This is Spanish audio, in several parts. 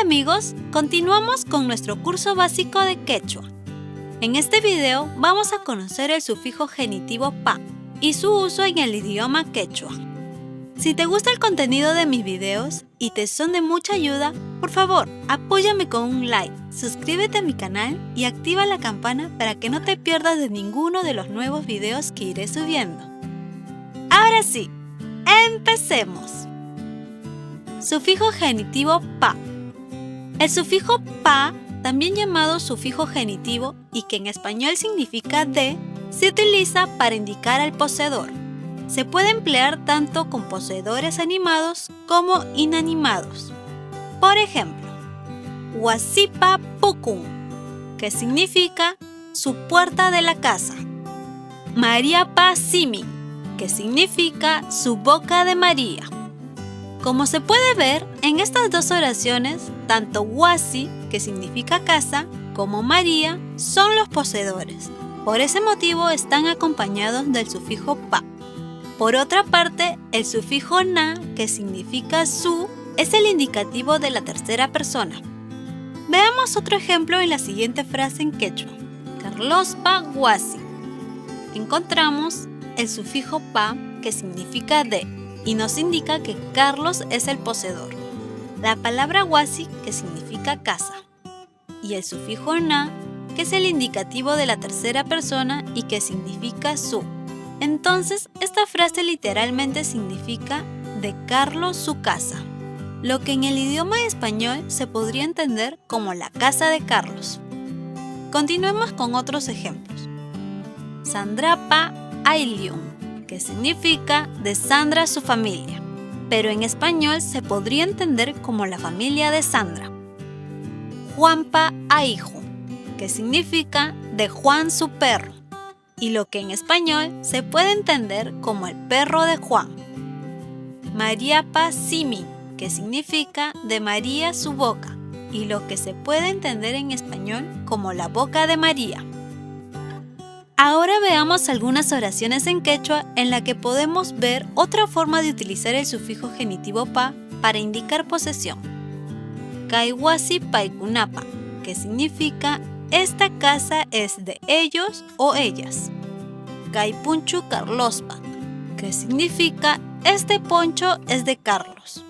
amigos, continuamos con nuestro curso básico de quechua. En este video vamos a conocer el sufijo genitivo pa y su uso en el idioma quechua. Si te gusta el contenido de mis videos y te son de mucha ayuda, por favor, apóyame con un like, suscríbete a mi canal y activa la campana para que no te pierdas de ninguno de los nuevos videos que iré subiendo. Ahora sí, empecemos. Sufijo genitivo pa. El sufijo pa, también llamado sufijo genitivo y que en español significa de, se utiliza para indicar al poseedor. Se puede emplear tanto con poseedores animados como inanimados. Por ejemplo, Huasipa Pukun, que significa su puerta de la casa. Mariapa Simi, que significa su boca de María. Como se puede ver, en estas dos oraciones, tanto Huasi, que significa casa, como María son los poseedores. Por ese motivo están acompañados del sufijo pa. Por otra parte, el sufijo na, que significa su, es el indicativo de la tercera persona. Veamos otro ejemplo en la siguiente frase en quechua. Carlos pa Huasi. Encontramos el sufijo pa, que significa de, y nos indica que Carlos es el poseedor. La palabra Huasi, que significa casa. Y el sufijo na, que es el indicativo de la tercera persona y que significa su. Entonces, esta frase literalmente significa de Carlos su casa, lo que en el idioma español se podría entender como la casa de Carlos. Continuemos con otros ejemplos. Sandrapa Ailium, que significa de Sandra su familia, pero en español se podría entender como la familia de Sandra. Juanpa Aihu, que significa de Juan su perro, y lo que en español se puede entender como el perro de Juan. Mariapa Simi, que significa de María su boca, y lo que se puede entender en español como la boca de María. Ahora veamos algunas oraciones en quechua en la que podemos ver otra forma de utilizar el sufijo genitivo pa para indicar posesión. Kaiwasi Paikunapa, que significa esta casa es de ellos o ellas. Kaipunchu Carlospa, que significa este poncho es de Carlos.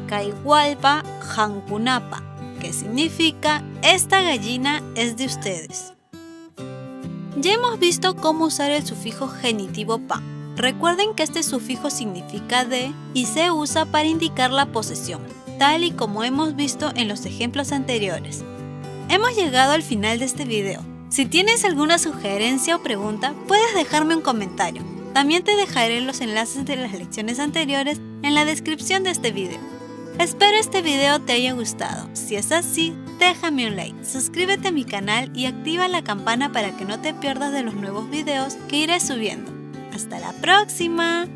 Kaihualpa Jankunapa, que significa esta gallina es de ustedes. Ya hemos visto cómo usar el sufijo genitivo pa. Recuerden que este sufijo significa de y se usa para indicar la posesión, tal y como hemos visto en los ejemplos anteriores. Hemos llegado al final de este video. Si tienes alguna sugerencia o pregunta, puedes dejarme un comentario. También te dejaré los enlaces de las lecciones anteriores en la descripción de este video. Espero este video te haya gustado. Si es así, déjame un like, suscríbete a mi canal y activa la campana para que no te pierdas de los nuevos videos que iré subiendo. ¡Hasta la próxima!